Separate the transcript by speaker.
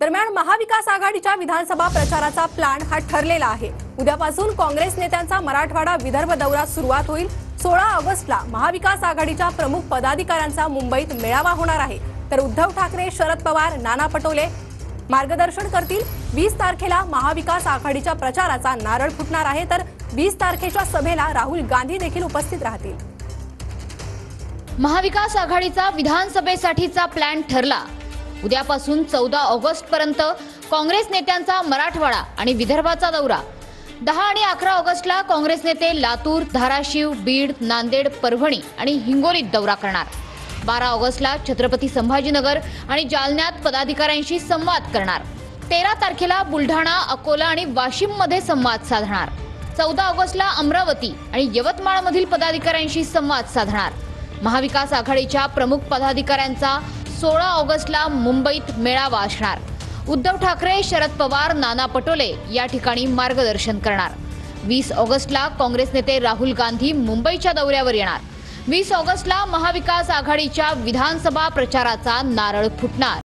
Speaker 1: दरम्यान महाविकास आघाडीच्या विधानसभा प्रचाराचा प्लॅन हा ठरलेला आहे। उद्यापासून काँग्रेस नेत्यांचा मराठवाडा विदर्भ दौरा सुरुवात होईल। 16 ऑगस्टला महाविकास आघाडीच्या प्रमुख पदाधिकाऱ्यांचा मुंबईत मेळावा होणार आहे। तर उद्धव ठाकरे, शरद पवार, नाना पटोले मार्गदर्शन करतील। 20 तारखेला महाविकास आघाडीच्या प्रचाराचा नारळ फुटणार आहे। तर 20 तारखेच्या सभेला राहुल गांधी देखील उपस्थित राहतील।
Speaker 2: महाविकास आघाडीचा विधानसभेसाठीचा प्लॅन ठरला। उद्यापासून 14 ऑगस्ट पर्यंत काँग्रेस नेत्यांचा मराठवाडा आणि विदर्भाचा दौरा। 10 आणि 11 ऑगस्टला काँग्रेस नेते लातूर, धाराशिव, बीड, नांदेड, परभणी आणि हिंगोलीत दौरा करणार। 12 ऑगस्टला छत्रपती संभाजीनगर आणि जालन्यात पदाधिकाऱ्यांशी संवाद करणार। 13 तारखेला बुलढाणा, अकोला आणि वाशिममध्ये संवाद साधणार। 14 ऑगस्टला अमरावती आणि यवतमाळमधील पदाधिकाऱ्यांशी संवाद साधणार। महाविकास आघाडीच्या प्रमुख पदाधिकाऱ्यांचा 16 ऑगस्टला मुंबईत मेळावा असणार। उद्धव ठाकरे, शरद पवार, नाना पटोले या ठिकाणी मार्गदर्शन करणार। 20 ऑगस्टला काँग्रेस नेते राहुल गांधी मुंबईच्या दौऱ्यावर येणार। 20 ऑगस्टला महाविकास आघाडीच्या विधानसभा प्रचाराचा नारळ फुटणार।